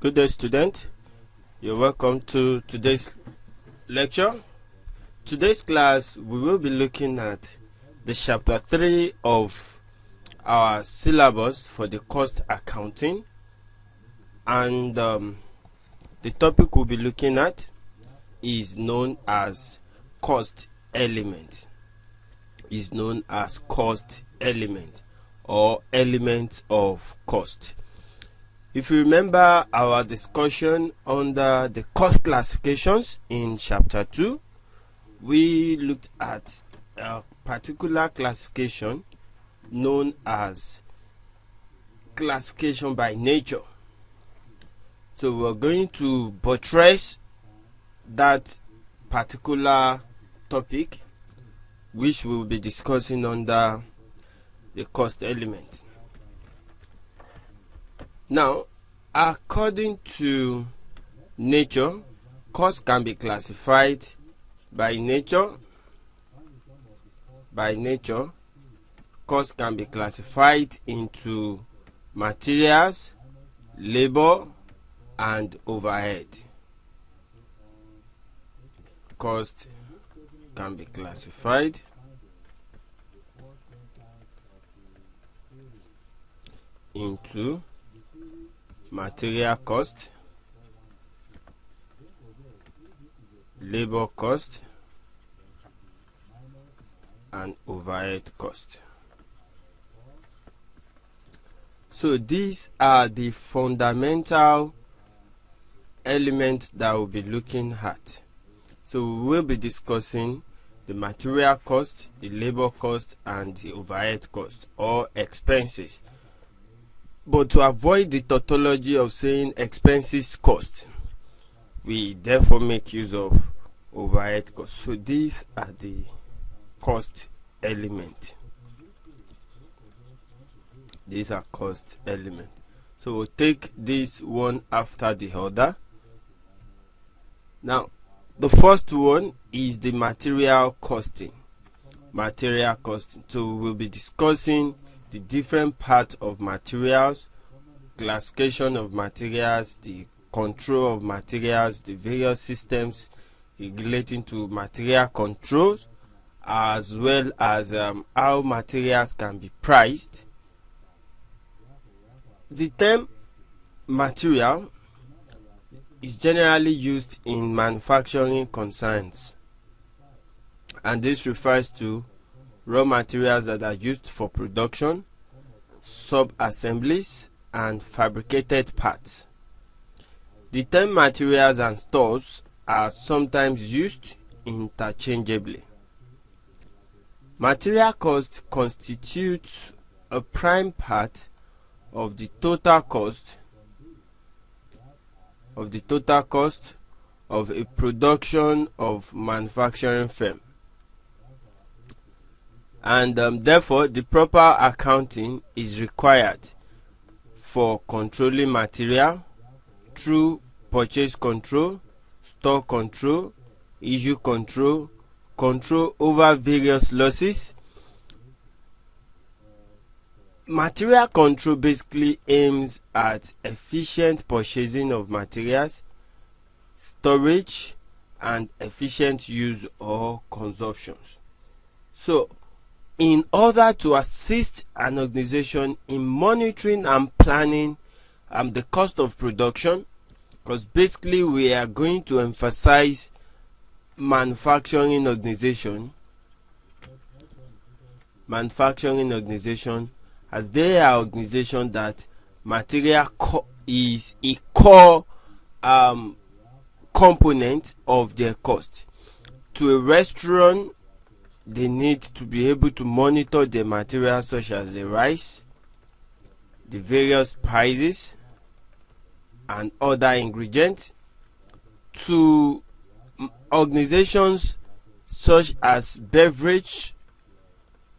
Good day, student. You're welcome to today's lecture. Today's class, we will be looking at the chapter 3 of our syllabus for the cost accounting, and the topic we'll be looking at is known as cost element. Is known as cost element or element of cost. If you remember our discussion under the cost classifications in chapter 2, we looked at a particular classification known as classification by nature. So we're going to buttress that particular topic, which we'll be discussing under the cost element. Now, according to nature, cost can be classified by nature. Cost can be classified into materials, labor, and overhead. Cost can be classified into material cost, labor cost, and overhead cost. So these are the fundamental elements that we'll be looking at. So we will be discussing the material cost, the labor cost, and the overhead cost or expenses. But to avoid the tautology of saying expenses cost, we therefore make use of overhead cost. So these are the cost element. These are cost element. So we'll take this one after the other. Now, the first one is the material costing. Material costing. So we'll be discussing the different parts of materials, classification of materials, the control of materials, the various systems relating to material controls, as well as how materials can be priced. The term material is generally used in manufacturing concerns, and this refers to raw materials that are used for production, sub-assemblies, and fabricated parts. The term materials and stores are sometimes used interchangeably. Material cost constitutes a prime part of the total cost of a production of manufacturing firm. And therefore the proper accounting is required for controlling material through purchase control, stock control, issue control, control over various losses. Material control basically aims at efficient purchasing of materials, storage, and efficient use or consumptions. So in order to assist an organization in monitoring and planning the cost of production, because basically we are going to emphasize manufacturing organization as they are organization that material is a core component of their cost. To a restaurant, they need to be able to monitor the materials such as the rice, the various spices, and other ingredients. To organizations such as beverage,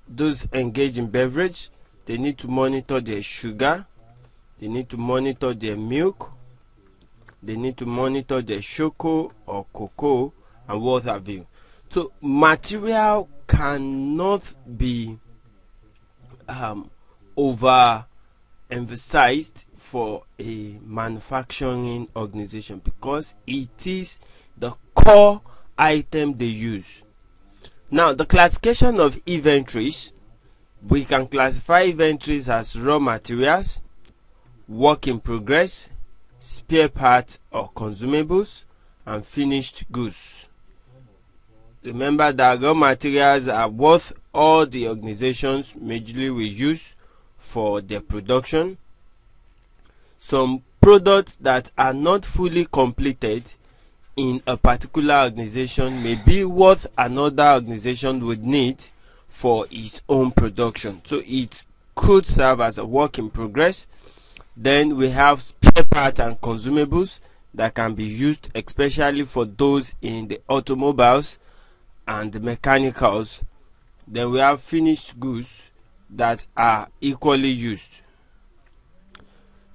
those engaged in beverage, they need to monitor their sugar, they need to monitor their milk, they need to monitor their choco or cocoa, and what have you. So material cannot be emphasized for a manufacturing organization because it is the core item they use. Now, the classification of inventories, we can classify inventories as raw materials, work in progress, spare parts or consumables, and finished goods. Remember that raw materials are what all the organizations majorly will use for their production. Some products that are not fully completed in a particular organization may be what another organization would need for its own production. So it could serve as a work in progress. Then we have spare parts and consumables that can be used especially for those in the automobiles and the mechanicals. Then we have finished goods that are equally used.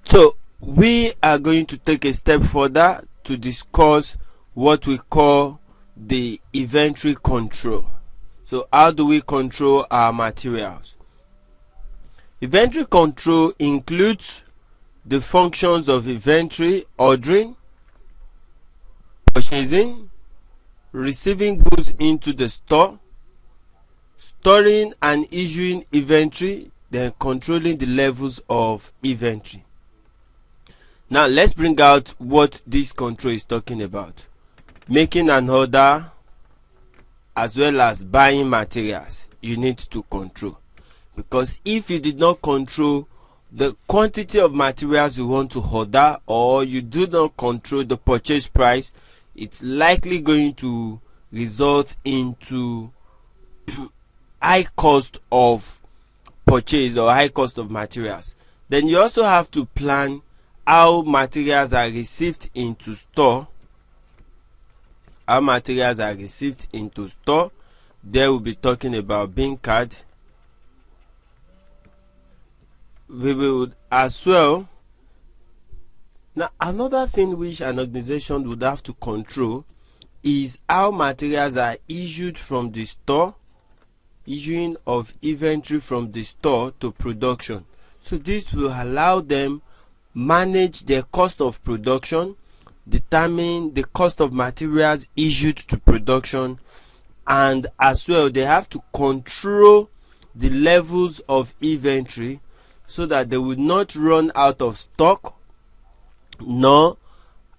So we are going to take a step further to discuss what we call the inventory control. So how do we control our materials? Inventory control includes the functions of inventory ordering, purchasing, receiving goods into the store, storing and issuing inventory, then controlling the levels of inventory. Now let's bring out what this control is talking about. Making an order as well as buying materials, you need to control, because if you did not control the quantity of materials you want to order, or you do not control the purchase price, it's likely going to result into high cost of purchase or high cost of materials. Then you also have to plan how materials are received into store. There we'll be talking about bin card. We will as well. Now, another thing which an organization would have to control is how materials are issued from the store, issuing of inventory from the store to production. So this will allow them manage their cost of production, determine the cost of materials issued to production, and as well they have to control the levels of inventory so that they will not run out of stock nor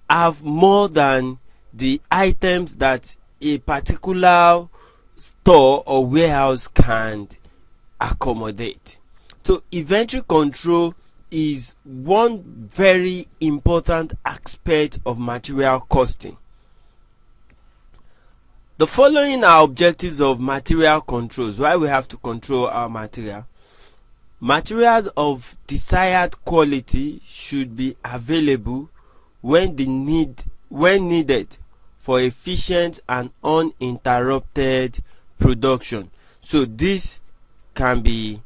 have more than the items that a particular store or warehouse can accommodate. So inventory control is one very important aspect of material costing. The following are objectives of material controls. Why we have to control our material? Materials of desired quality should be available when needed for efficient and uninterrupted production. So this can be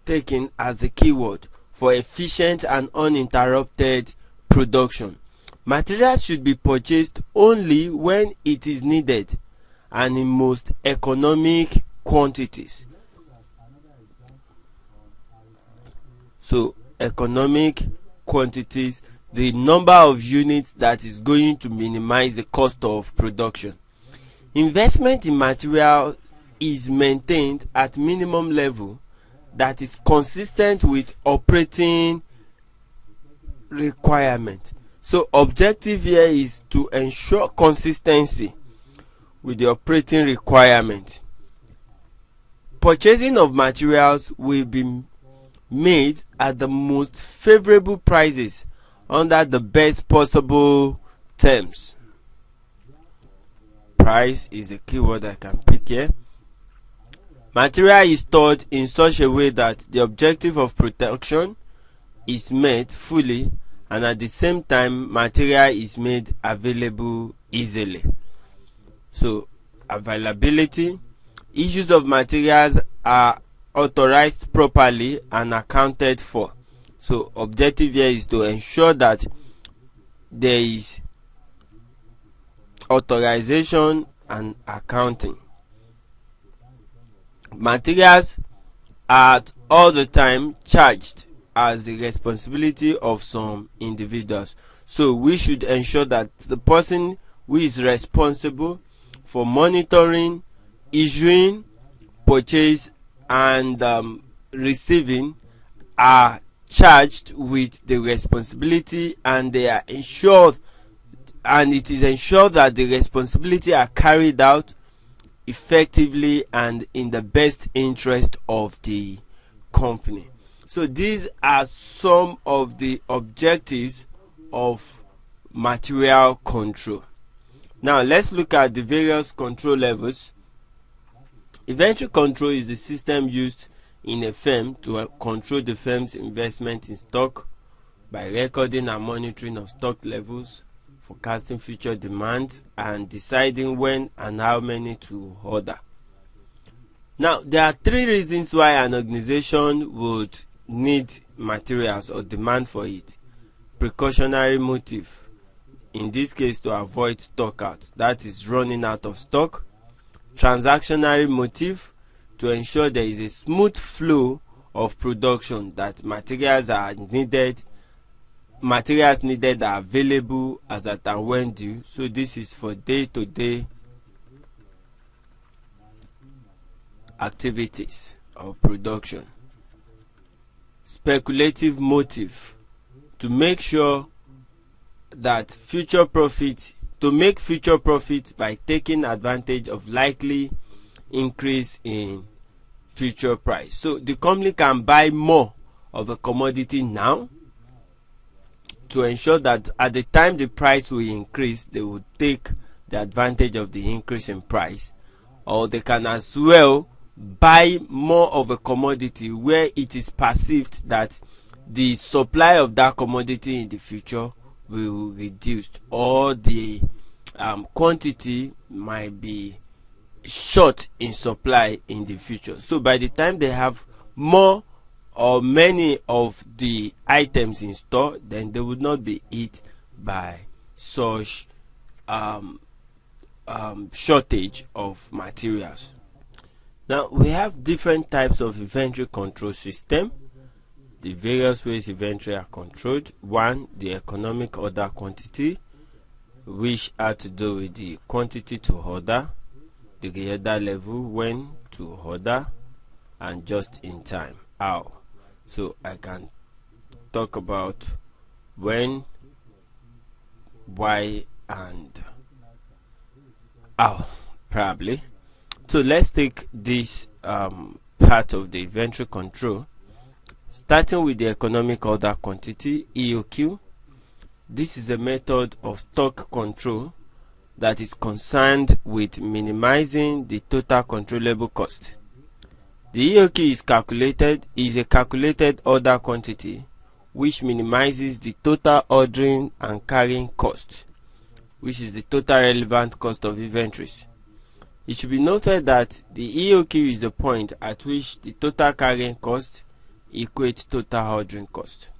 taken as the keyword for efficient and uninterrupted production. Materials should be purchased only when it is needed and in most economic quantities. So economic quantities, the number of units that is going to minimize the cost of production. Investment in material is maintained at minimum level that is consistent with operating requirement. So objective here is to ensure consistency with the operating requirement. Purchasing of materials will be made at the most favorable prices under the best possible terms. Price is the keyword I can pick here. Material is stored in such a way that the objective of protection is met fully, and at the same time material is made available easily. So availability, issues of materials are authorized properly and accounted for. So objective here is to ensure that there is authorization and accounting. Materials are all the time charged as the responsibility of some individuals. So we should ensure that the person who is responsible for monitoring, issuing, purchase, and receiving are charged with the responsibility, and they are ensured, and it is ensured that the responsibility are carried out effectively and in the best interest of the company. So these are some of the objectives of material control. Now let's look at the various control levels. Inventory control is the system used in a firm to control the firm's investment in stock by recording and monitoring of stock levels, forecasting future demands, and deciding when and how many to order. Now, there are three reasons why an organization would need materials or demand for it. Precautionary motive, in this case to avoid stock out, that is running out of stock. Transactionary motive, to ensure there is a smooth flow of production, that materials needed are available as at and when due. So this is for day-to-day activities of production. Speculative motive, to make sure that make future profit by taking advantage of likely increase in future price. So the company can buy more of a commodity now to ensure that at the time the price will increase, they will take the advantage of the increase in price. Or they can as well buy more of a commodity where it is perceived that the supply of that commodity in the future will reduce, or the quantity might be short in supply in the future. So by the time they have more or many of the items in store, then they would not be hit by such shortage of materials. Now we have different types of inventory control system. The various ways inventory are controlled. One, the economic order quantity, which are to do with the quantity to order, the reorder level, when to order, and just in time. How? So I can talk about when, why, and how, probably. So let's take this part of the inventory control, starting with the economic order quantity, ECOQ. This is a method of stock control that is concerned with minimizing the total controllable cost. The ECOQ is a calculated order quantity which minimizes the total ordering and carrying cost, which is the total relevant cost of inventories. It should be noted that the ECOQ is the point at which the total carrying cost equates total ordering cost.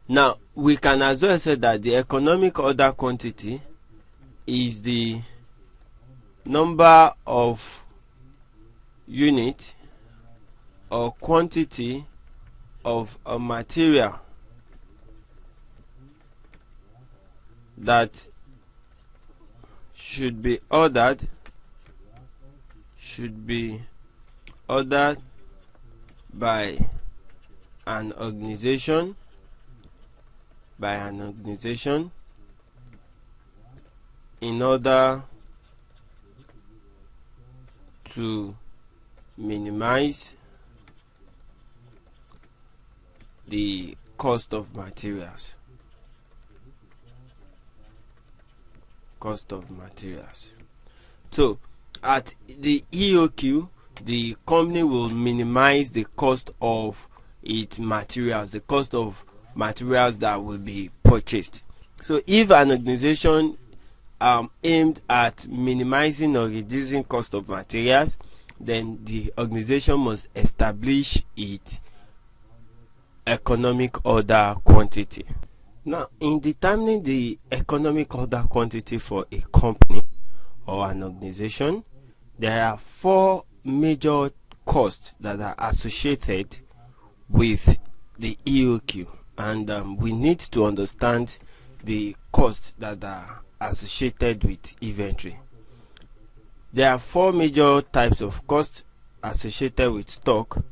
Now, we can as well say that the economic order quantity is the number of unit or quantity of a material that should be ordered by an organization in order to minimize the cost of materials. So at the ECOQ, the company will minimize the cost of its materials, the cost of materials that will be purchased. So if an organization aimed at minimizing or reducing cost of materials, then the organization must establish its economic order quantity. Now, in determining the economic order quantity for a company or an organization, there are four major costs that are associated with the EOQ, and we need to understand the costs that are associated with inventory. There are four major types of costs associated with stock.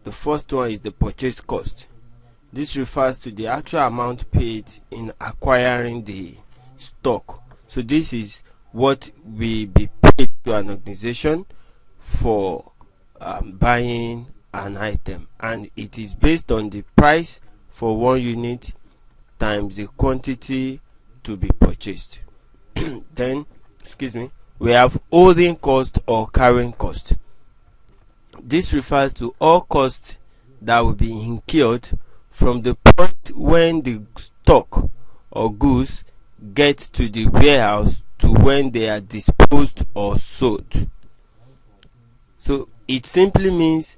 The first one is the purchase cost. This refers to the actual amount paid in acquiring the stock. So this is what will be paid to an organization for buying an item, and it is based on the price for 1 unit times the quantity to be purchased. Then, we have holding cost or carrying cost. This refers to all costs that will be incurred from the point when the stock or goods get to the warehouse to when they are disposed or sold. So it simply means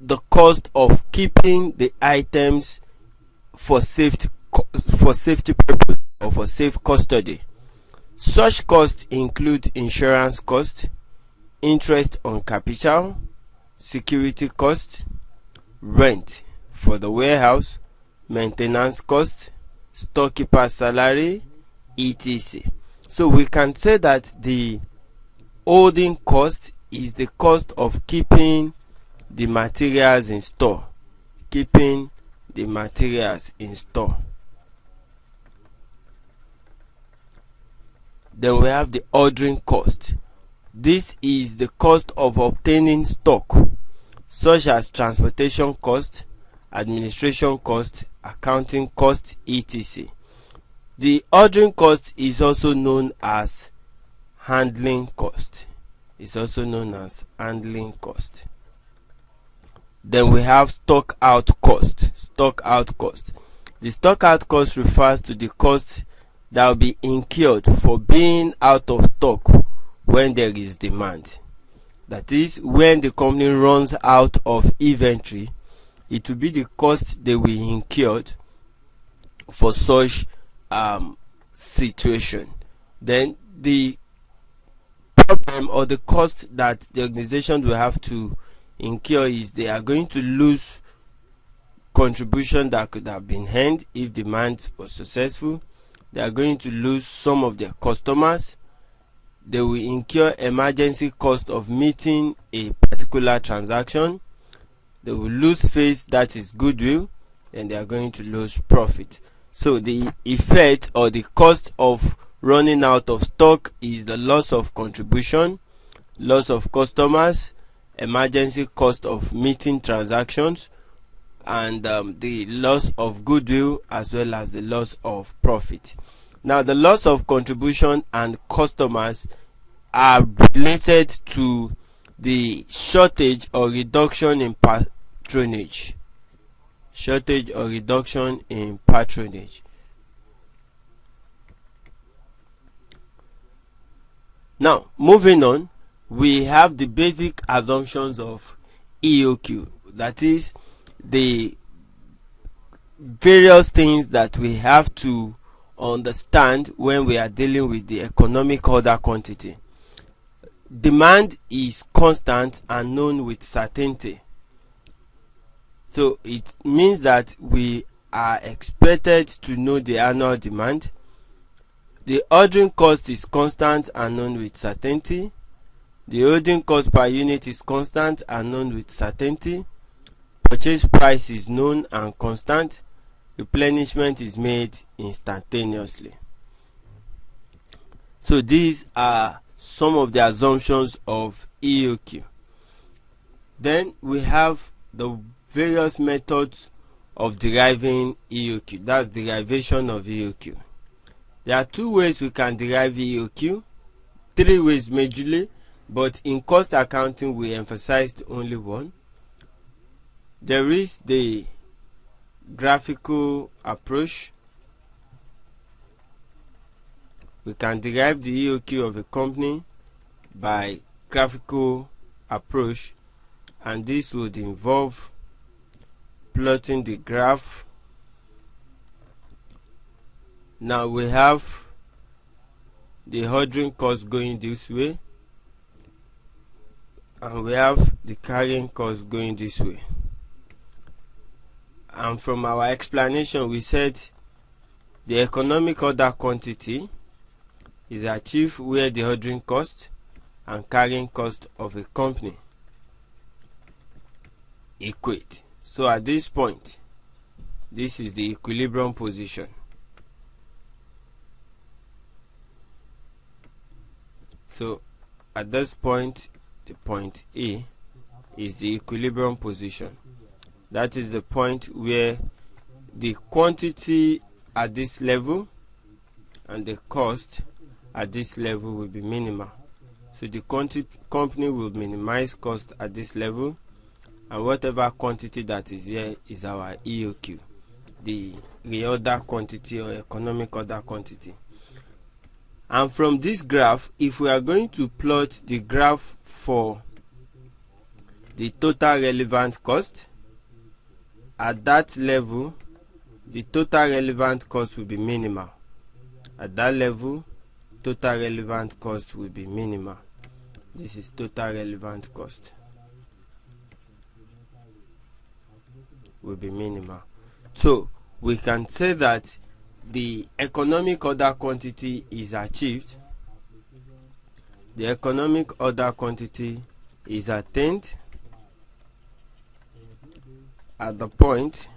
the cost of keeping the items for safety purpose or for safe custody. Such costs include insurance cost, interest on capital, security cost, rent for the warehouse, maintenance cost, storekeeper salary, etc. So we can say that the holding cost is the cost of keeping the materials in store. Then we have the ordering cost. This is the cost of obtaining stock, such as transportation cost, administration cost, accounting cost, etc. The ordering cost is also known as handling cost. Then we have stock out cost. The stock out cost refers to the cost that will be incurred for being out of stock when there is demand. That is, when the company runs out of inventory, it will be the cost they will incur for such situation. Then the problem or the cost that the organization will have to incur is they are going to lose contribution that could have been earned if demand was successful. They are going to lose some of their customers. They will incur emergency cost of meeting a particular transaction. They will lose face, that is goodwill, and they are going to lose profit. So the effect or the cost of running out of stock is the loss of contribution, loss of customers, emergency cost of meeting transactions, and the loss of goodwill as well as the loss of profit. Now, the loss of contribution and customers are related to the shortage or reduction in patronage. Now, moving on, we have the basic assumptions of EOQ. That is, the various things that we have to understand when we are dealing with the economic order quantity. Demand is constant and known with certainty. So it means that we are expected to know the annual demand. The ordering cost is constant and known with certainty. The holding cost per unit is constant and known with certainty. Purchase price is known and constant. Replenishment is made instantaneously. So these are some of the assumptions of EOQ. Then we have the various methods of deriving EOQ. That's derivation of EOQ. There are two ways we can derive EOQ, three ways majorly, but in cost accounting we emphasized only one. There is the graphical approach. We can derive the EOQ of a company by graphical approach, and this would involve plotting the graph. Now we have the ordering cost going this way, and we have the carrying cost going this way. And from our explanation, we said the economic order quantity is achieved where the ordering cost and carrying cost of a company equate. So at this point, this is the equilibrium position. So at this point, the point A is the equilibrium position. That is the point where the quantity at this level and the cost at this level will be minimal. So the company will minimize cost at this level, and whatever quantity that is here is our EOQ, the reorder quantity or economic order quantity. And from this graph, if we are going to plot the graph for the total relevant cost, at that level, the total relevant cost will be minimal. At that level, total relevant cost will be minimal. This is total relevant cost. Will be minimal. So we can say that the economic order quantity is achieved. The economic order quantity is attained at the point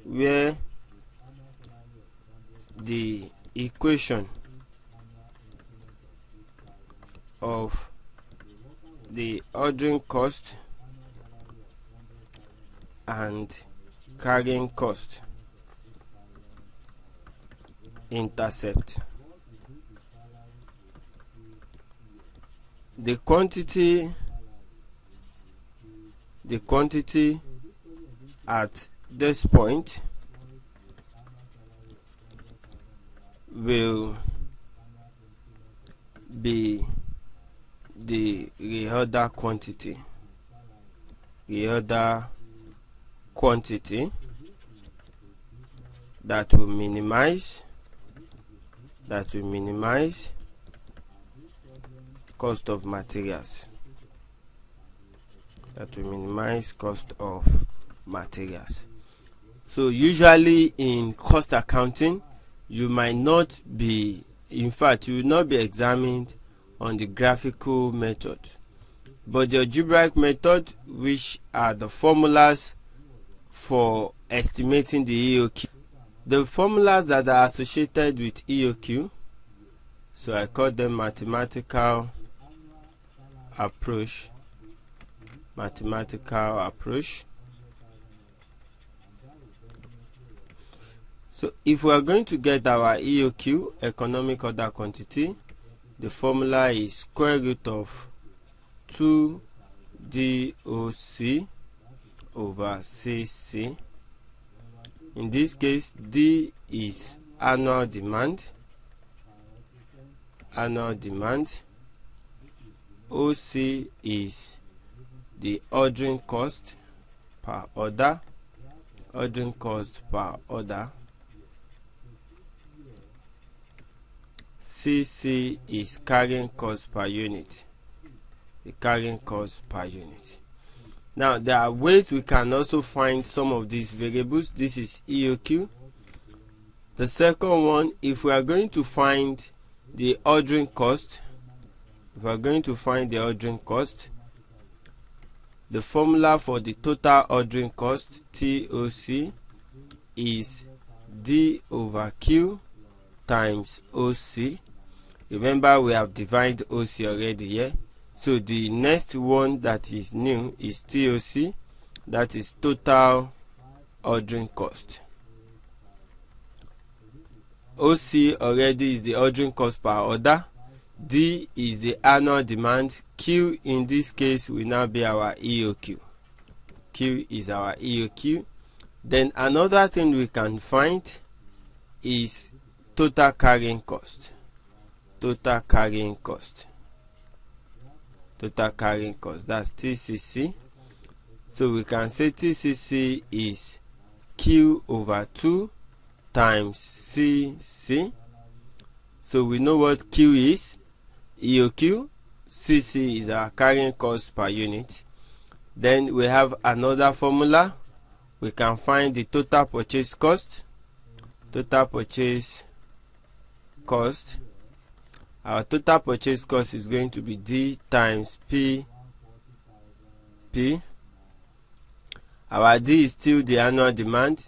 where the equation of the ordering cost and carrying cost intercept. The quantity at this point will be the reorder quantity that will minimize cost of materials. So usually in cost accounting, you might not be, in fact, you will not be examined on the graphical method, but the algebraic method, which are the formulas for estimating the EOQ. The formulas that are associated with EOQ, so I call them mathematical approach. So if we are going to get our EOQ, economic order quantity, the formula is square root of 2 DOC over CC. In this case, D is annual demand. OC is the ordering cost per order. CC is carrying cost per unit. Now there are ways we can also find some of these variables. This is EOQ. The second one, if we are going to find the ordering cost, the formula for the total ordering cost, TOC, is D over Q times OC. Remember, we have divided OC already here. So the next one that is new is TOC, that is total ordering cost. OC already is the ordering cost per order. D is the annual demand. Q in this case will now be our EOQ. Q is our EOQ. Then another thing we can find is total carrying cost. That's TCC. So we can say TCC is Q over 2 times CC. So we know what Q is, EOQ. CC is our carrying cost per unit. Then we have another formula. We can find the total purchase cost. Total purchase cost. Our total purchase cost is going to be D times P. Our D is still the annual demand.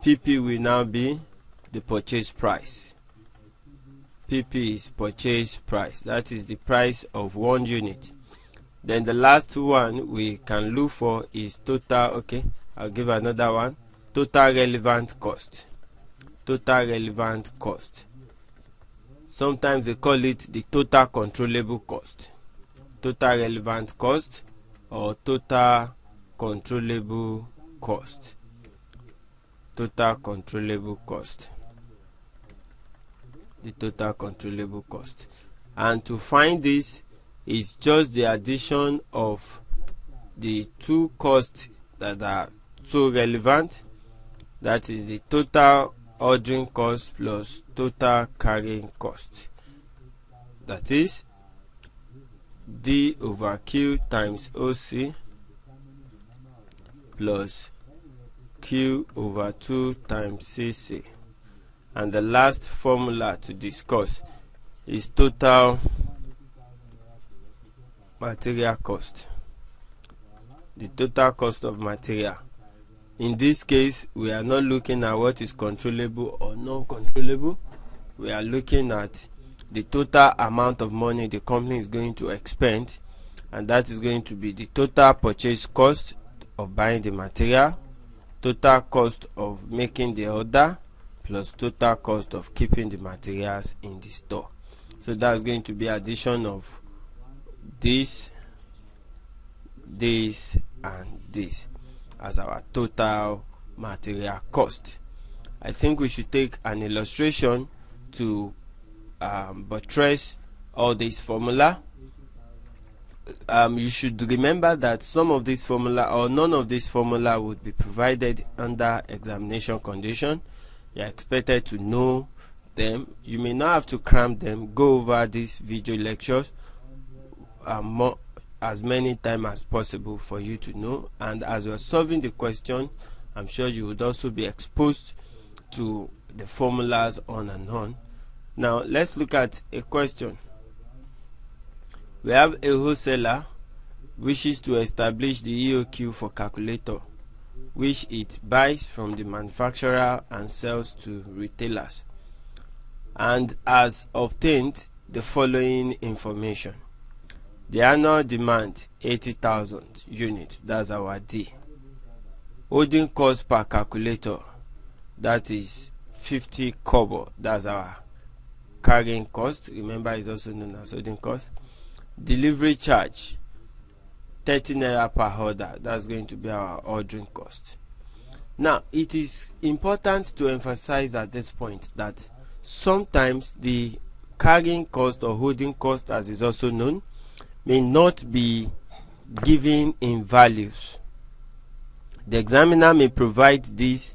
PP will now be the purchase price. PP is purchase price. That is the price of one unit. Then the last one we can look for is total. Okay, I'll give another one. Total relevant cost. Total relevant cost. Sometimes they call it the total controllable cost. Total relevant cost or total controllable cost. Total controllable cost. The total controllable cost. And to find this is just the addition of the two costs that are so relevant. That is the total ordering cost plus total carrying cost. That is D over Q times OC plus Q over 2 times CC. And the last formula to discuss is total material cost. The total cost of material. In this case, we are not looking at what is controllable or non-controllable. We are looking at the total amount of money the company is going to expend, and that is going to be the total purchase cost of buying the material, total cost of making the order, plus total cost of keeping the materials in the store. So that's going to be addition of this, and this as our total material cost. I think we should take an illustration to buttress all this formula. You should remember that some of this formula or none of this formula would be provided under examination condition. You are expected to know them. You may not have to cram them. Go over these video lectures as many times as possible for you to know. And as you are solving the question, I'm sure you would also be exposed to the formulas on and on. Now let's look at a question. We have a wholesaler wishes to establish the ECOQ for calculator, which it buys from the manufacturer and sells to retailers, and has obtained the following information. The annual demand 80,000 units, that's our D. Holding cost per calculator, that is 50 kobo, that's our carrying cost. Remember, it's also known as holding cost. Delivery charge 30 naira per order, that's going to be our ordering cost. Now it is important to emphasize at this point that sometimes the carrying cost or holding cost, as is also known, may not be given in values. The examiner may provide this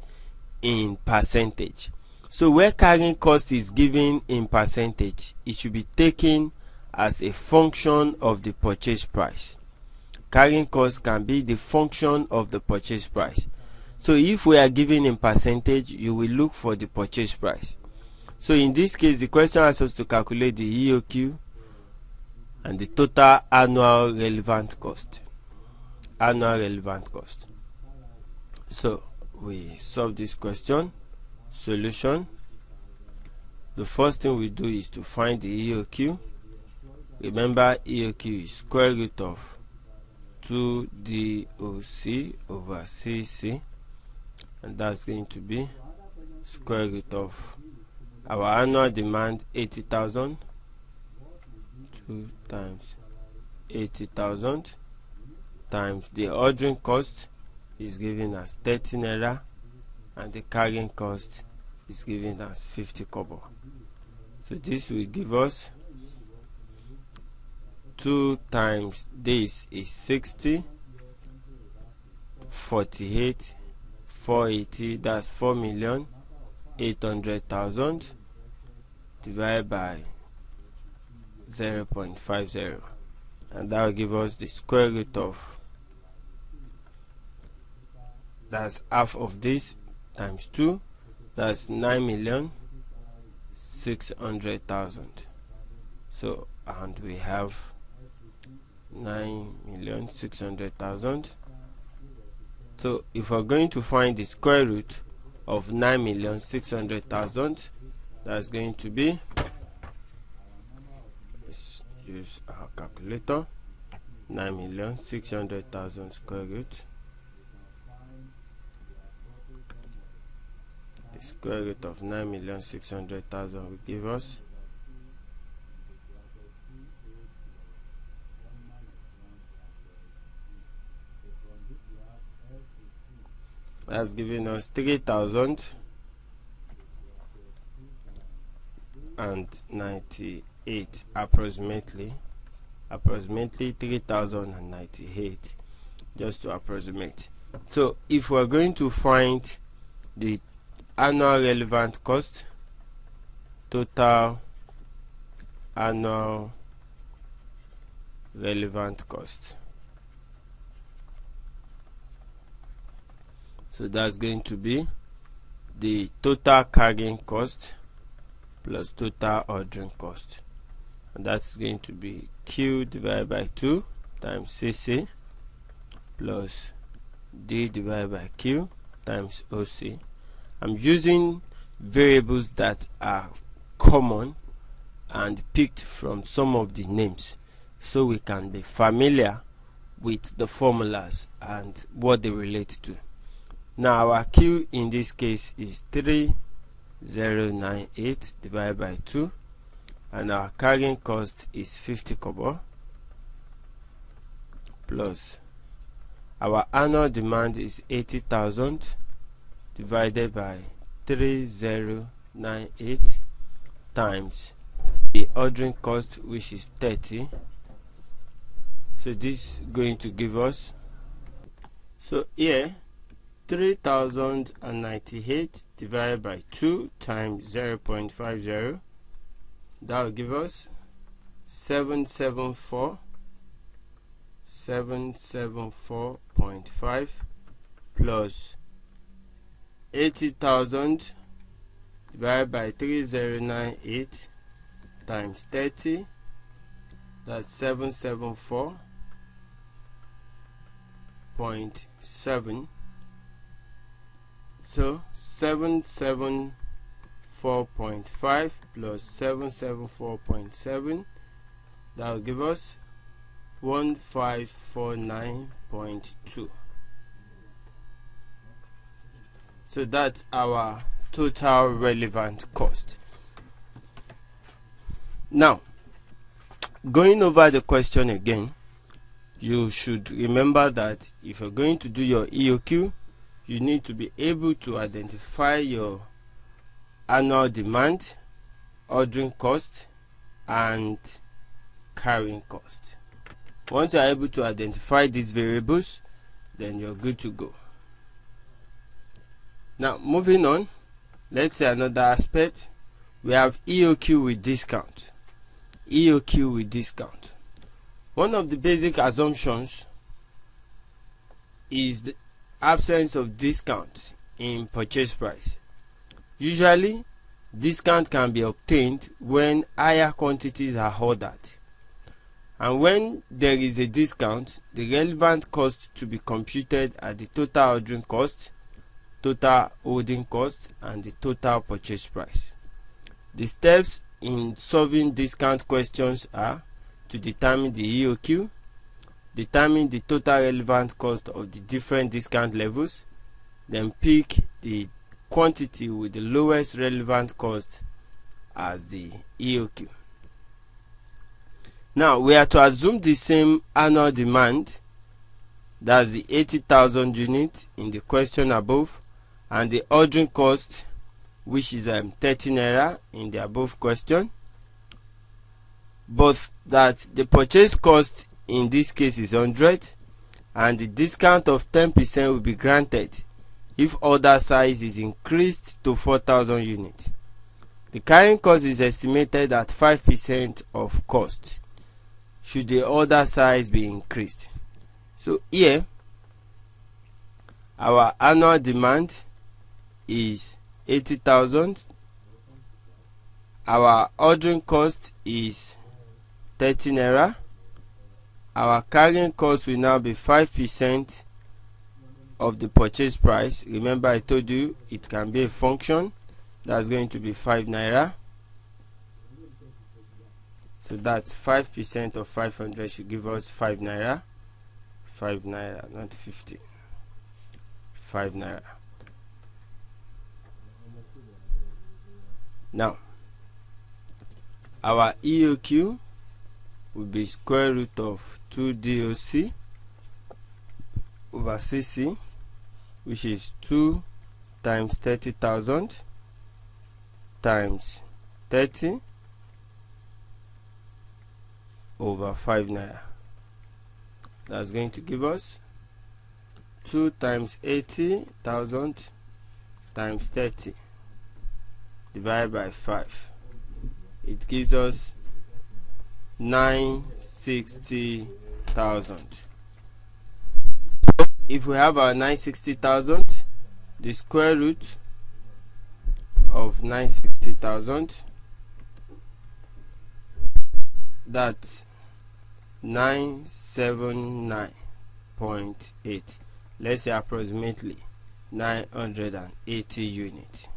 in percentage. So where carrying cost is given in percentage, it should be taken as a function of the purchase price. Carrying cost can be the function of the purchase price. So if we are given in percentage, you will look for the purchase price. So in this case, the question asks us to calculate the ECOQ and the total annual relevant cost. Annual relevant cost. So we solve this question. Solution. The first thing we do is to find the ECOQ. Remember, ECOQ is square root of 2DOC over CC, and that's going to be square root of our annual demand 80,000, 2 times 80,000 times the ordering cost is given as 30 naira, and the carrying cost is given as 50 kobo. So this will give us 2 times this is 60, 48, 480, that's 4,800,000 divided by 0.50. and that will give us the square root of, that's half of this times 2, that's 9,600,000. So, and we have 9,600,000. So if we're going to find the square root of 9,600,000, that's going to be, let's use our calculator, 9,600,000 square root. The square root of 9,600,000 will give us that's giving us 3,098 approximately 3,098, just to approximate. So if we're going to find the annual relevant cost, total annual relevant cost, so that's going to be the total carrying cost plus total ordering cost, and that's going to be Q divided by 2 times CC plus D divided by Q times OC. I'm using variables that are common and picked from some of the names, so we can be familiar with the formulas and what they relate to. Now our Q in this case is 3098 divided by 2, and our carrying cost is 50 kobo, plus our annual demand is 80,000 divided by 3098 times the ordering cost, which is 30. So this is going to give us, so here 3,098 divided by 2 times 0.50, that will give us 774.5 plus 80,000 divided by 3098 times 30, that's 774.7. So 774.5 plus 774.7, that will give us 1549.2. So that's our total relevant cost. Now, going over the question again, you should remember that if you're going to do your EOQ, you need to be able to identify your annual demand, ordering cost, and carrying cost. Once you are able to identify these variables, then you're good to go. Now, moving on, let's say another aspect. We have EOQ with discount. EOQ with discount. One of the basic assumptions is the absence of discount in purchase price. Usually, discount can be obtained when higher quantities are ordered, and when there is a discount, the relevant cost to be computed are the total ordering cost, total holding cost, and the total purchase price. The steps in solving discount questions are to determine the EOQ, determine the total relevant cost of the different discount levels, then pick the quantity with the lowest relevant cost as the EOQ. Now we are to assume the same annual demand, that's the 80,000 units in the question above, and the ordering cost, which is 30 naira in the above question, but that the purchase cost in this case is 100, and the discount of 10% will be granted if order size is increased to 4,000 units. The carrying cost is estimated at 5% of cost. should the order size be increased. So here our annual demand is 80,000. Our ordering cost is 30 naira. Our carrying cost will now be 5% of the purchase price. Remember, I told you it can be a function. That's going to be 5 naira. So that's 5% of 500 should give us 5 naira. 5 naira, not 50. 5 naira. Now, our ECOQ will be square root of 2 DOC over CC, which is 2 times 30,000 times 30 over 5 naira. That's going to give us 2 times 80,000 times 30 divided by 5. It gives us 960,000. If we have our 960,000, the square root of 960,000, that's 979.8. Let's say approximately 980 units.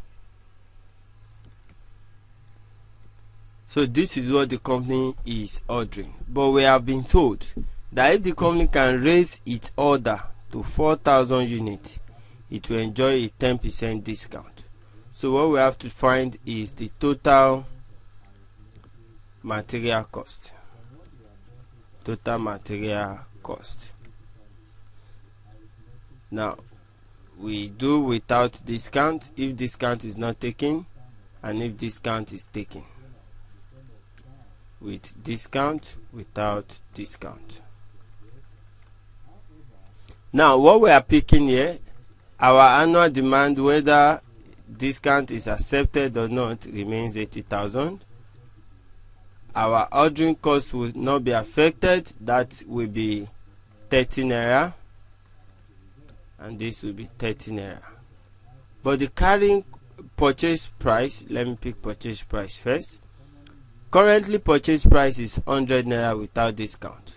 So this is what the company is ordering. But we have been told that if the company can raise its order to 4,000 units, it will enjoy a 10% discount. So what we have to find is the total material cost. Total material cost. Now, we do without discount if discount is not taken, and if discount is taken. With discount, without discount. Now, what we are picking here, our annual demand, whether discount is accepted or not, remains 80,000. Our ordering cost will not be affected. That will be 30 naira, and this will be 30 naira. But the carrying purchase price, let me pick purchase price first. Currently purchase price is 100 naira without discount.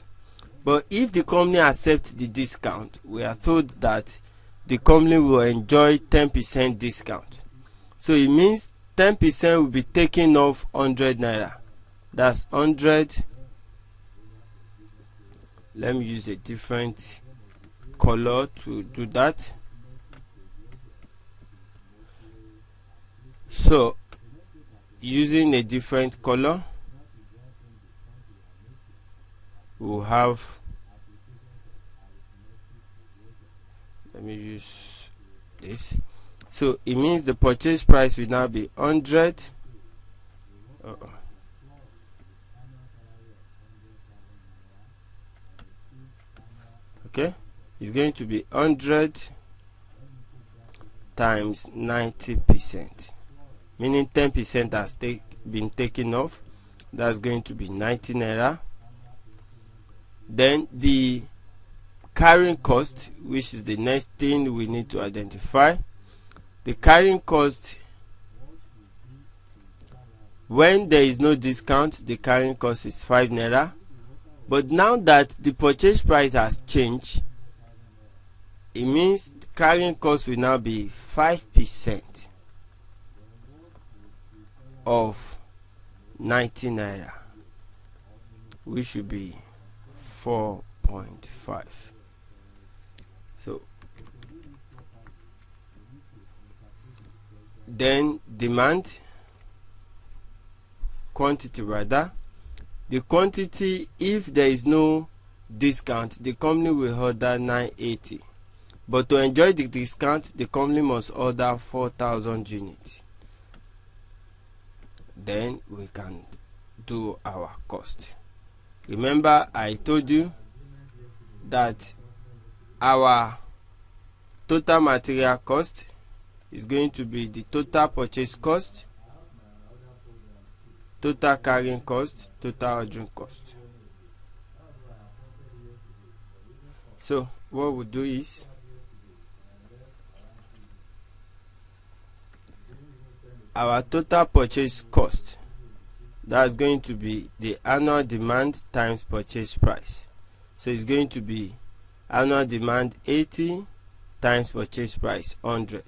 But if the company accepts the discount, we are told that the company will enjoy 10% discount. So it means 10% will be taken off 100 naira. That's 100. Let me use a different color to do that. So using a different color, we'll have, let me use this. So it means the purchase price will now be 100. Okay, it's going to be 100 times 90%, meaning 10% has been taken off. That's going to be 90 naira. Then the carrying cost, which is the next thing we need to identify. The carrying cost, when there is no discount, the carrying cost is 5 naira. But now that the purchase price has changed, it means the carrying cost will now be 5% of 90 naira, which should be 4.5. So then demand, quantity rather. The quantity, if there is no discount, the company will order 980. But to enjoy the discount, the company must order 4,000 units. Then we can do our cost. Remember, I told you that our total material cost is going to be the total purchase cost, total carrying cost, total ordering cost. So what we'll do is our total purchase cost, that's going to be the annual demand times purchase price. So it's going to be annual demand 80 times purchase price 100.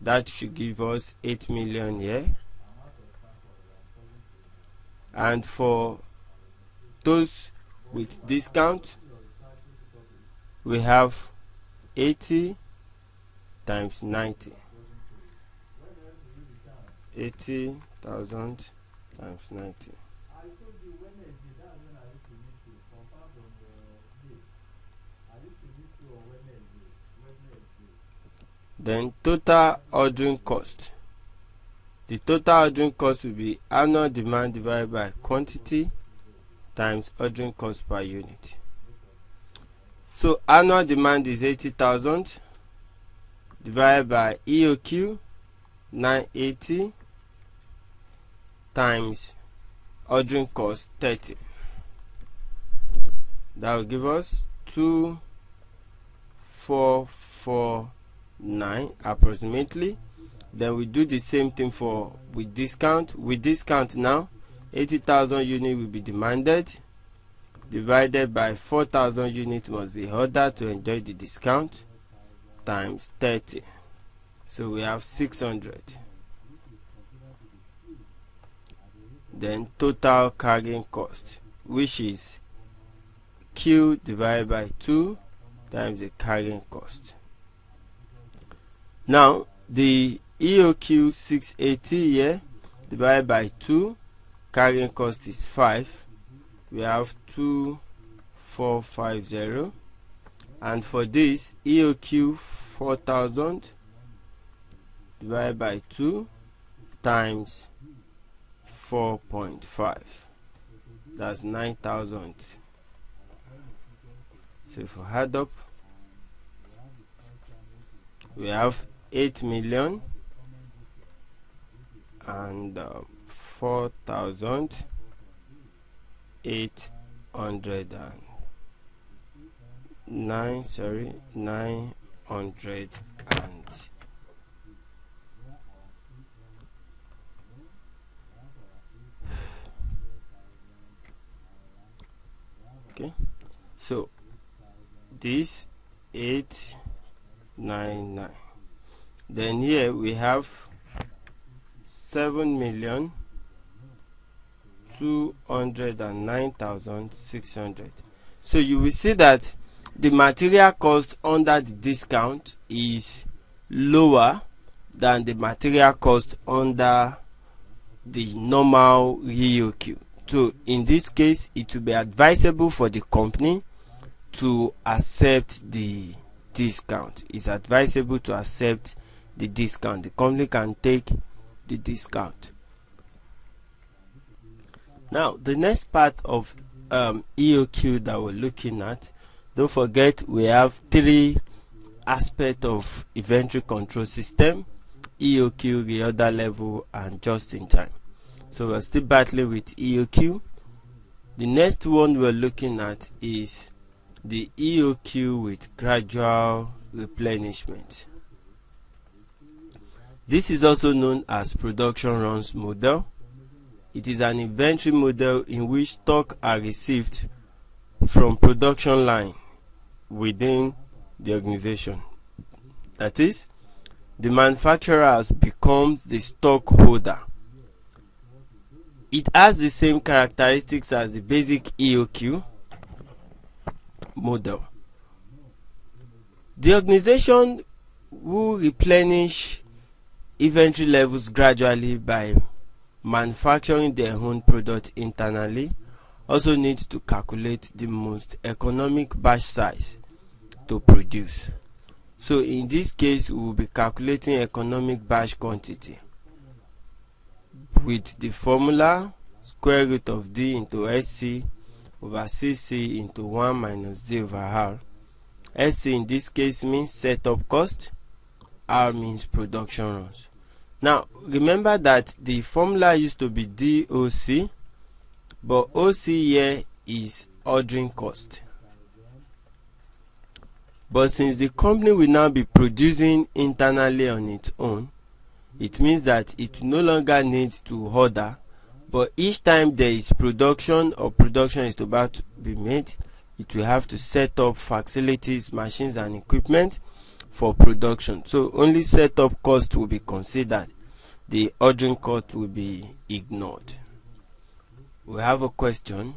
That should give us 8 million here. And for those with discount, we have 80 times 90. 80,000 times 90. Then total ordering cost. The total ordering cost will be annual demand divided by quantity times ordering cost per unit. So annual demand is 80,000 divided by EOQ 980 times ordering cost 30. That will give us 2449 approximately. Then we do the same thing for with discount. With discount now, 80,000 units will be demanded, divided by 4,000 units must be ordered to enjoy the discount, times 30. So we have 600. Then total carrying cost, which is Q divided by 2 times the carrying cost. Now the EOQ 680 here divided by 2, carrying cost is 5. We have 2450. And for this EOQ 4000 divided by 2 times 4.5, that's 9,000. So if we add up, we have 8 million and 4,809, sorry, 900 and okay. So this 899. Then here we have 7,209,600. So you will see that the material cost under the discount is lower than the material cost under the normal EOQ. So in this case, it will be advisable for the company to accept the discount. It's advisable to accept the discount. The company can take the discount. Now the next part of EOQ that we're looking at, don't forget we have 3 aspects of inventory control system: EOQ, reorder level, and just in time. So we're still battling with EOQ. The next one we're looking at is the EOQ with gradual replenishment. This is also known as production runs model. It is an inventory model in which stock are received from production line within the organization. That is, the manufacturer becomes the stockholder. It has the same characteristics as the basic EOQ model. The organization will replenish inventory levels gradually by manufacturing their own product internally. Also needs to calculate the most economic batch size to produce. So in this case, we will be calculating economic batch quantity with the formula square root of D into SC over CC into 1 minus D over R. SC in this case means setup cost, R means production runs. Now remember that the formula used to be DOC, but OC here is ordering cost. But since the company will now be producing internally on its own, it means that it no longer needs to order, but each time there is production or production is about to be made, it will have to set up facilities, machines and equipment for production. So only setup cost will be considered. The ordering cost will be ignored. We have a question.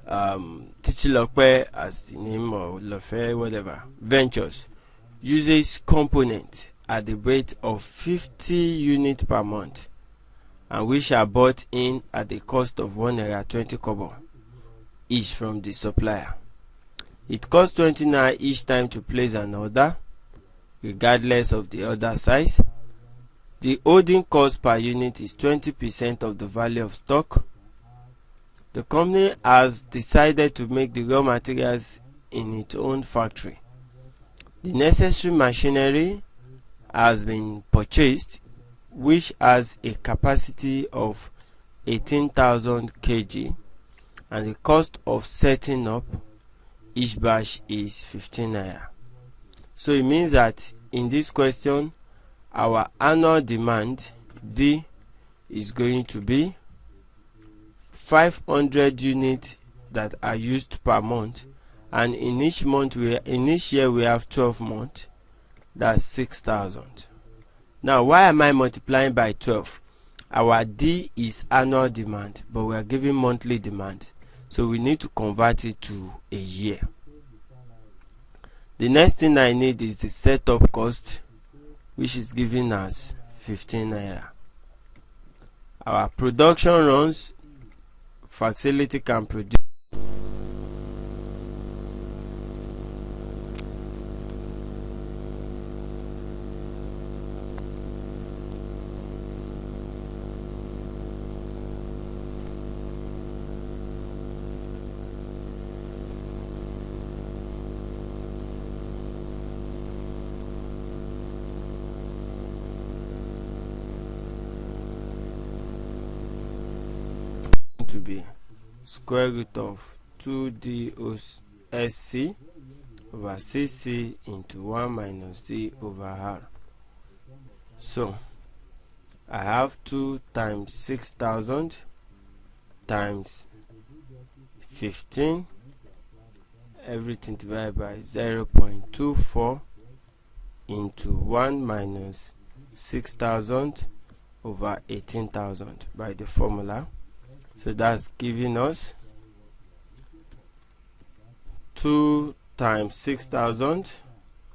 Tichilokwe, as the name, or Lofe, whatever, Ventures uses components at the rate of 50 units per month, and which are bought in at the cost of 1 naira 20 kobo each from the supplier. It costs 20 naira each time to place an order, regardless of the order size. The holding cost per unit is 20% of the value of stock. The company has decided to make the raw materials in its own factory. The necessary machinery has been purchased, which has a capacity of 18,000 kg, and the cost of setting up each batch is 15 naira. So it means that in this question, our annual demand D is going to be 500 units that are used per month, and in each year we have 12 months. That's 6,000. Now, why am I multiplying by 12? Our D is annual demand, but we are giving monthly demand, so we need to convert it to a year. The next thing I need is the setup cost, which is given as 15 naira. Our production runs, facility can produce to be square root of 2DOSC over CC into 1 minus D over R. So I have 2 times 6,000 times 15, everything divided by 0.24 into 1 minus 6,000 over 18,000 by the formula. So that's giving us 2 times 6,000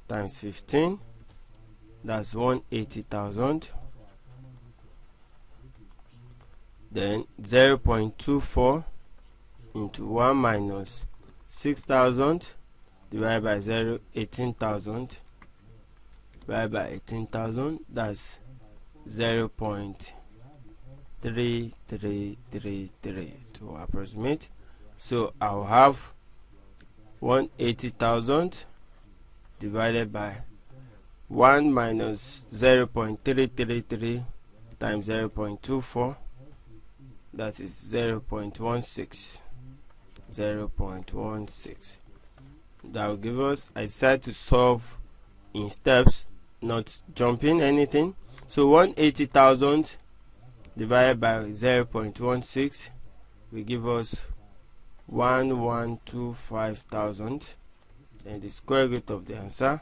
times 15, that's 180,000. Then 0.24 into 1 minus 6,000 divided by 18,000 divided by 18,000, that's 0.3333 to approximate. So I'll have 180,000 divided by 1 minus 0.333 times 0.24, that is 0.16. 0.16. That will give us, I decided to solve in steps, not jumping anything. So 180,000 divided by 0.16 will give us 1125,000, and the square root of the answer,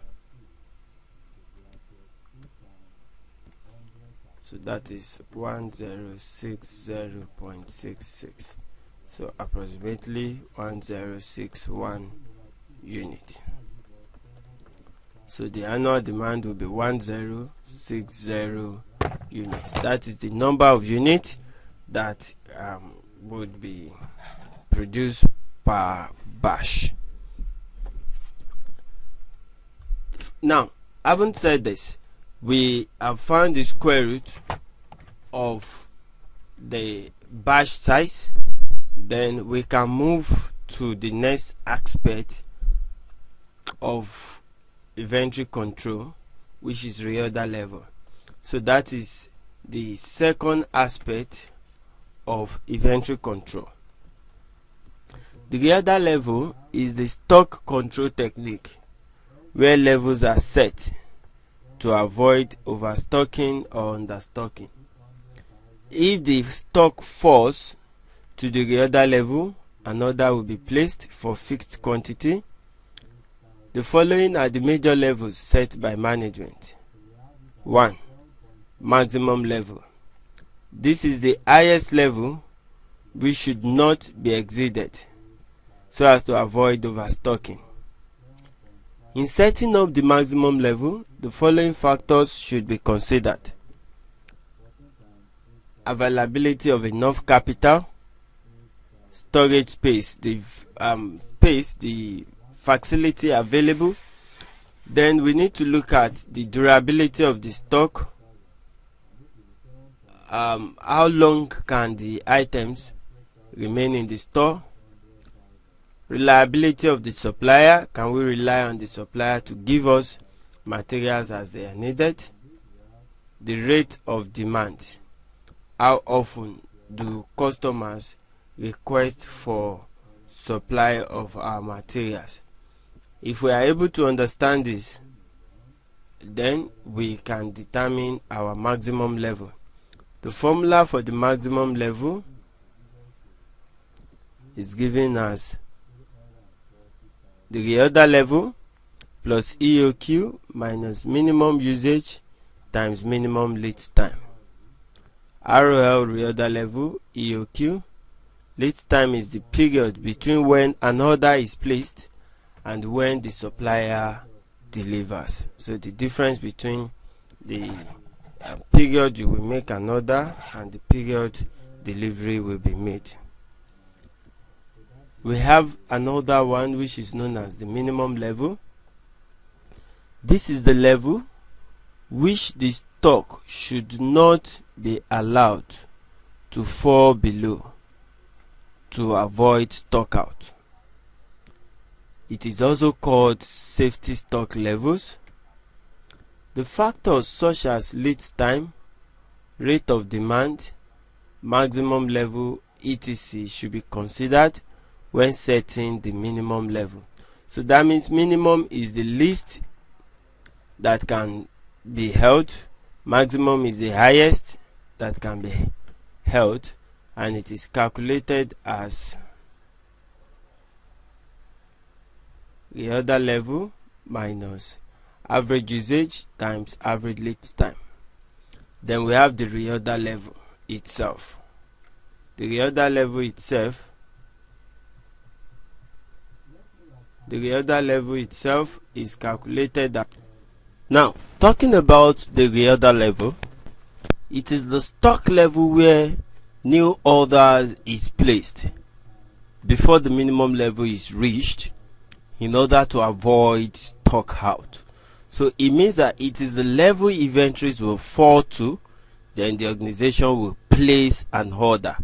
so that is 1060.66. So approximately 1061 unit. So the annual demand will be 1060 units. That is the number of units that would be produced per batch. Now, having said this, we have found the square root of the batch size. Then we can move to the next aspect of inventory control, which is reorder level. So that is the second aspect of inventory control. The reorder level is the stock control technique where levels are set to avoid overstocking or understocking. If the stock falls to the reorder level, an order will be placed for fixed quantity. The following are the major levels set by management. 1. Maximum level. This is the highest level which should not be exceeded so as to avoid overstocking. In setting up the maximum level, the following factors should be considered: availability of enough capital, storage space, the facility available. Then we need to look at the durability of the stock. How long can the items remain in the store? Reliability of the supplier. Can we rely on the supplier to give us materials as they are needed? The rate of demand. How often do customers request for supply of our materials? If we are able to understand this, then we can determine our maximum level. The formula for the maximum level is given as the reorder level plus ECOQ minus minimum usage times minimum lead time. ROL reorder level ECOQ. Lead time is the period between when an order is placed and when the supplier delivers. So the difference between the period you will make an order and the period delivery will be made. We have another one which is known as the minimum level. This is the level which the stock should not be allowed to fall below to avoid stock out. It is also called safety stock levels. The factors such as lead time, rate of demand, maximum level, etc. should be considered when setting the minimum level. So that means minimum is the least that can be held, maximum is the highest that can be held, and it is calculated as reorder level minus average usage times average lead time. Then we have the reorder level itself. The reorder level itself is calculated at. Now, talking about the reorder level, it is the stock level where new orders is placed before the minimum level is reached in order to avoid stock out. So it means that it is the level inventories will fall to, then the organization will place an order.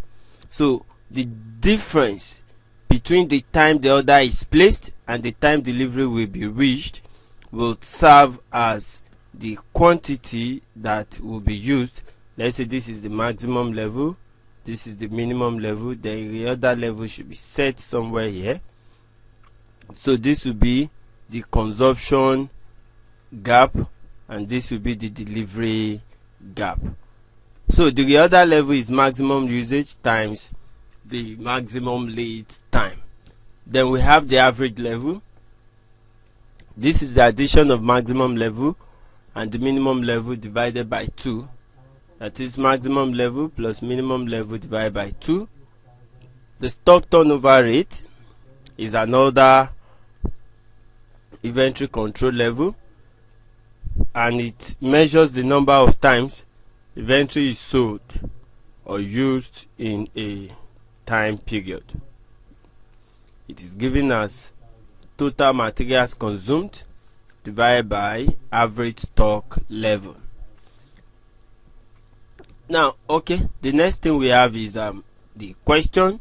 So the difference between the time the order is placed and the time delivery will be reached will serve as the quantity that will be used. Let's say this is the maximum level, this is the minimum level, then the reorder level should be set somewhere here. So this will be the consumption gap and this will be the delivery gap. So the reorder level is maximum usage times the maximum lead time. Then we have the average level. This is the addition of maximum level and the minimum level divided by 2. That is maximum level plus minimum level divided by 2. The stock turnover rate is another inventory control level, and it measures the number of times inventory is sold or used in a time period. It is given as total materials consumed divided by average stock level. Now, okay, the next thing we have is the question.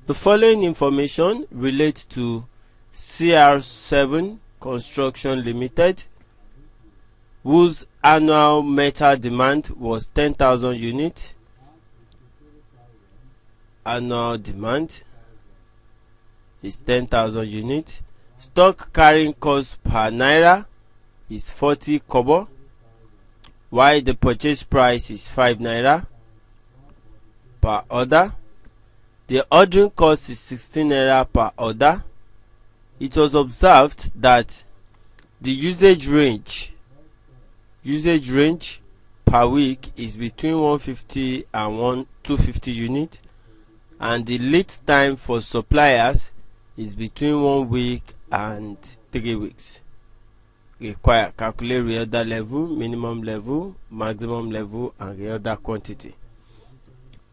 The following information relates to CR7 Construction Limited, whose annual metal demand was 10,000 units. Annual demand is 10,000 units. Stock carrying cost per naira is 40 kobo, while the purchase price is 5 naira per order. The ordering cost is 16 naira per order. It was observed that the usage range per week is between 150 and 250 units, and the lead time for suppliers is between 1 week and 3 weeks. Require calculate reorder level, minimum level, maximum level, and reorder quantity.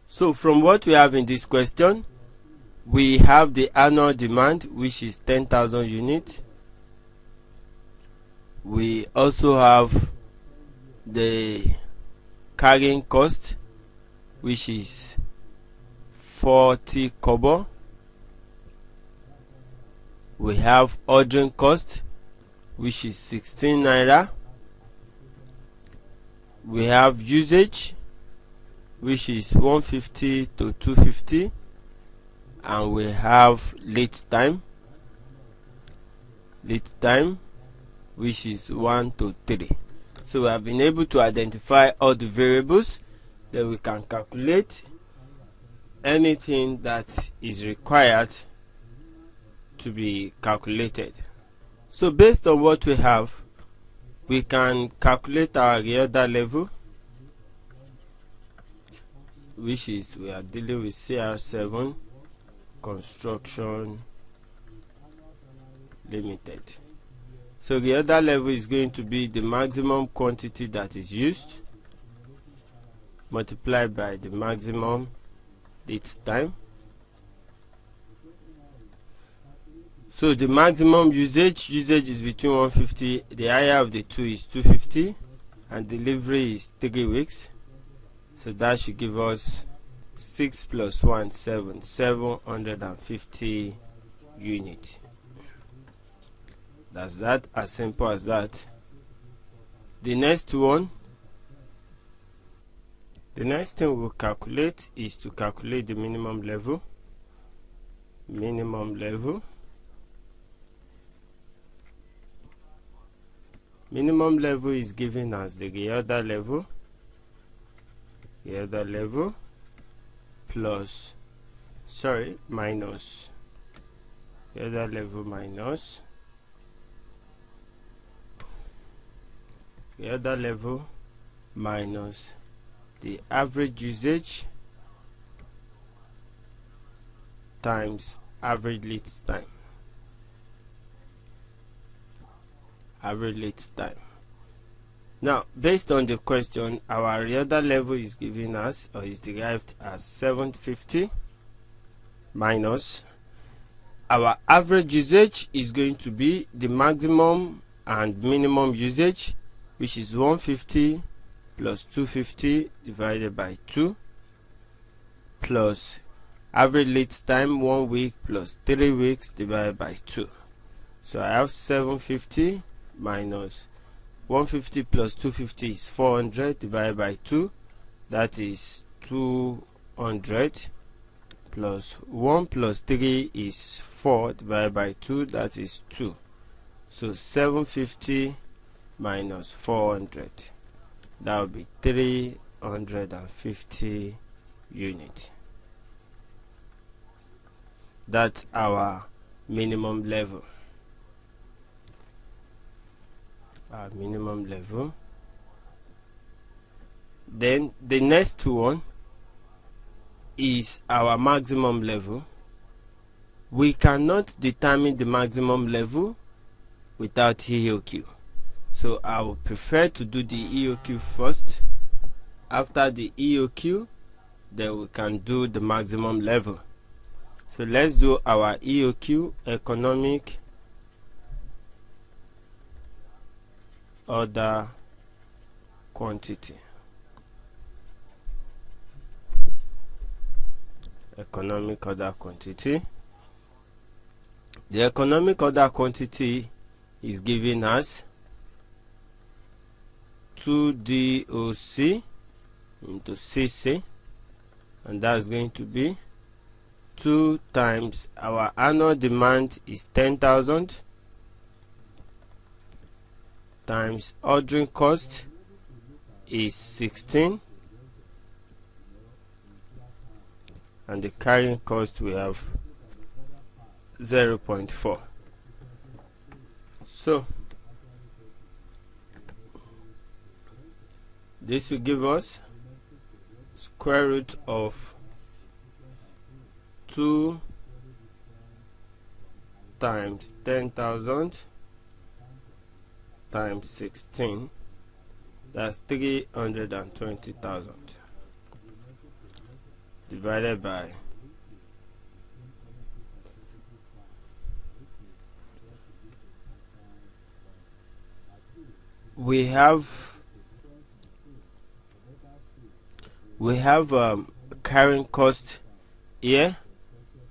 So from what we have in this question, we have the annual demand, which is 10,000 units. We also have the carrying cost, which is 40 kobo. We have ordering cost, which is 16 naira. We have usage, which is 150 to 250, and we have lead time, which is 1 to 3. So we have been able to identify all the variables. Then we can calculate anything that is required to be calculated. So based on what we have, we can calculate our reorder level, which is, we are dealing with CR7 Construction Limited. So the other level is going to be the maximum quantity that is used multiplied by the maximum lead time. So the maximum usage is between 150, the higher of the two is 250, and delivery is 3 weeks. So that should give us 6 plus 1, 7, 750 units. That's that, as simple as that. The next thing we'll calculate is to calculate the minimum level. Minimum level is given as the reorder level plus minus reorder level minus reorder level minus the average usage times average lead time. Now, based on the question, our reorder level is given us, or is derived as 750 minus our average usage is going to be the maximum and minimum usage, which is 150 plus 250 divided by 2, plus average lead time 1 week plus 3 weeks divided by 2. So I have 750 minus 150 plus 250 is 400 divided by 2, that is 200, plus 1 plus 3 is 4 divided by 2, that is 2. So 750 minus 400, that will be 350 units. That's our minimum level. Then the next one is our maximum level. We cannot determine the maximum level without ECOQ. So I would prefer to do the ECOQ first. After the ECOQ, then we can do the maximum level. So let's do our ECOQ, economic order quantity. Economic order quantity. The economic order quantity is given as 2DOC into CC, and that's going to be 2 times our annual demand is 10,000 times ordering cost is 16, and the carrying cost we have 0.4. So this will give us square root of 2 times 10,000 times 16, that's 320,000, divided by we have carrying cost here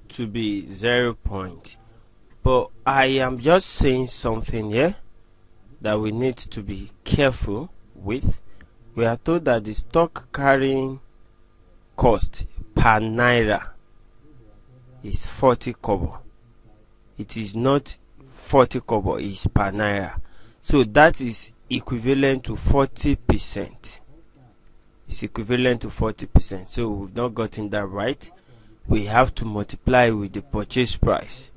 to be 0. But I am just saying something here that we need to be careful with. We are told that the stock carrying cost per naira is 40 kobo. It is not 40 kobo, it's per naira. So that is equivalent to 40%. It's equivalent to 40%. So we've not gotten that right. We have to multiply with the purchase price.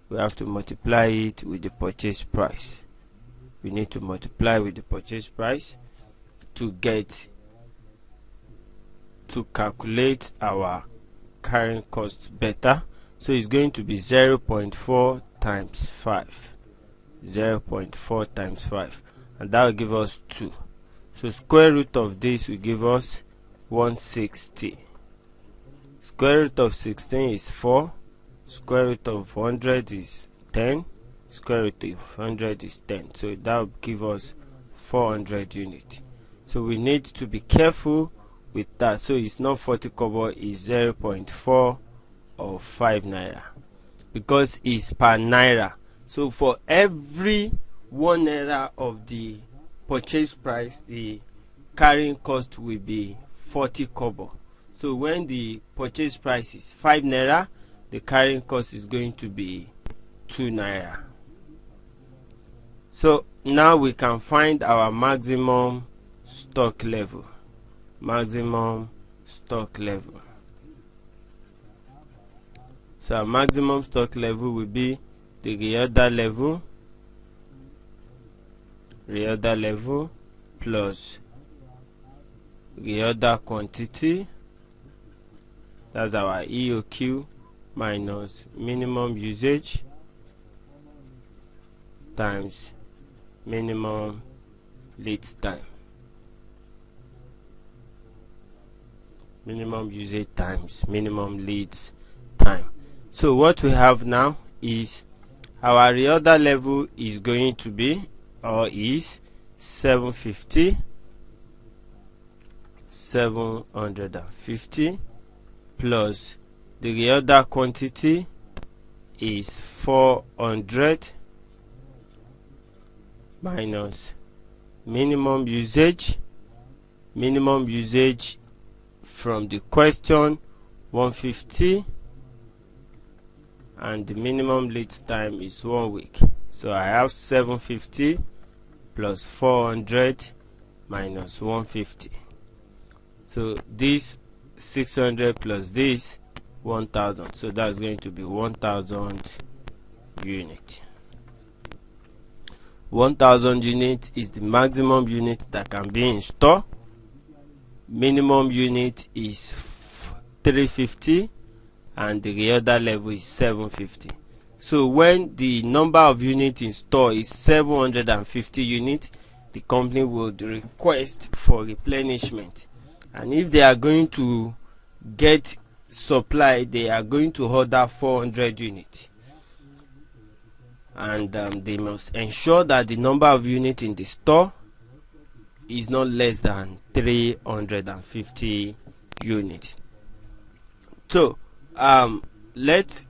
We have to multiply it with the purchase price. We need to multiply with the purchase price to calculate our carrying cost better. So it's going to be 0.4 times 5. 0.4 times 5, and that will give us 2. So square root of this will give us 160. Square root of 16 is 4. Square root of 100 is 10. Square root of 100 is 10. So that will give us 400 units. So we need to be careful with that. So it's not 40 kobo, it's 0.4 or 5 naira, because it's per naira. So for every 1 naira of the purchase price, the carrying cost will be 40 kobo. So when the purchase price is 5 naira, the carrying cost is going to be 2 naira. So now we can find our maximum stock level. Maximum stock level. So our maximum stock level will be the reorder level plus reorder quantity, that's our EOQ, minus minimum usage times minimum lead time. Minimum usage times minimum leads time. So what we have now is our reorder level is going to be, or is, 750 plus the reorder quantity is 400 minus minimum usage from the question 150, and the minimum lead time is 1 week. So I have 750 plus 400 minus 150. So this 600 plus this 1000. So that's going to be 1000 units. 1000 units is the maximum unit that can be in store. Minimum unit is 350 and the reorder level is 750. So when the number of units in store is 750 units, the company would request for replenishment, and if they are going to get supply, they are going to order 400 units, and they must ensure that the number of units in the store is not less than 350 units. So let's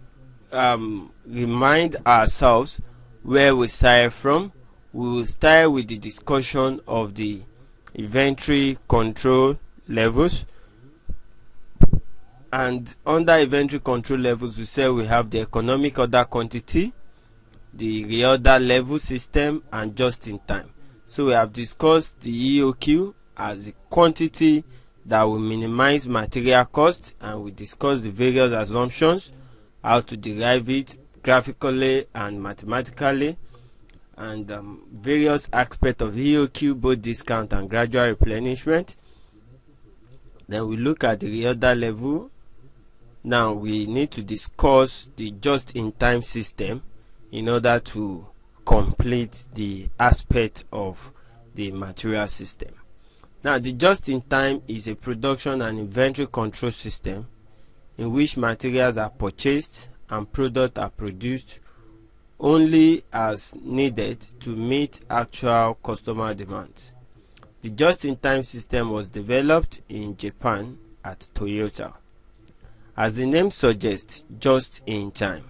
remind ourselves where we started from. We will start with the discussion of the inventory control levels, And under inventory control levels, we say we have the economic order quantity, the reorder level system, and just in time. So we have discussed the EOQ as the quantity that will minimize material cost, and we discussed the various assumptions, how to derive it graphically and mathematically, and various aspects of EOQ, both discount and gradual replenishment. Then we look at the reorder level. Now we need to discuss the just-in-time system in order to complete the aspect of the material system. Now the just-in-time is a production and inventory control system in which materials are purchased and products are produced only as needed to meet actual customer demands. The just-in-time system was developed in Japan at Toyota. As the name suggests, just in time.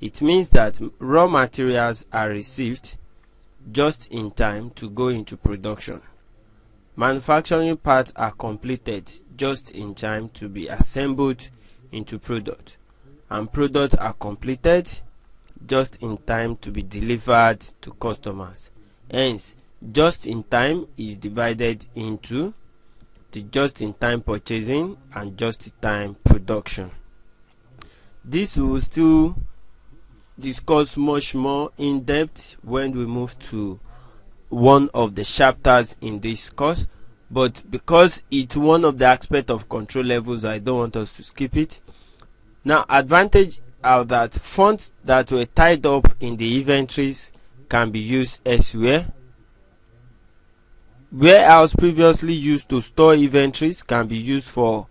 It means that raw materials are received just in time to go into production. Manufacturing parts are completed just in time to be assembled into product, and products are completed just in time to be delivered to customers. Hence, just in time is divided into the just-in-time purchasing and just-in-time production. This we will still discuss much more in depth when we move to one of the chapters in this course, but because it's one of the aspects of control levels, I don't want us to skip it. Now, advantage are that funds that were tied up in the inventories can be used elsewhere. Warehouse previously used to store inventories can be used for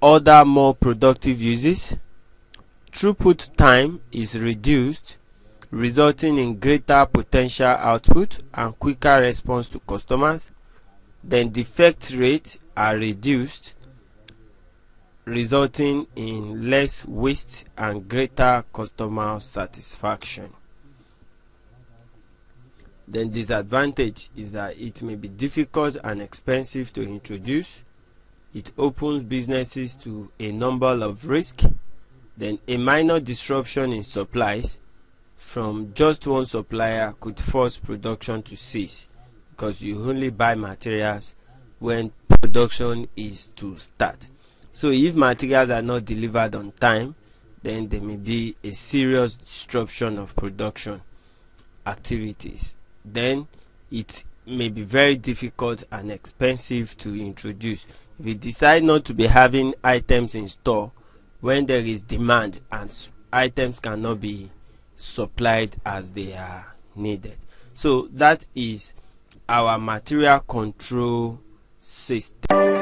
other more productive uses. Throughput time is reduced, resulting in greater potential output and quicker response to customers. Then defect rates are reduced, resulting in less waste and greater customer satisfaction. Then disadvantage is that it may be difficult and expensive to introduce. It opens businesses to a number of risks. Then a minor disruption in supplies from just one supplier could force production to cease, because you only buy materials when production is to start. So if materials are not delivered on time, then there may be a serious disruption of production activities. Then it may be very difficult and expensive to introduce. If you decide not to be having items in store when there is demand and items cannot be supplied as they are needed. So that is our material control system.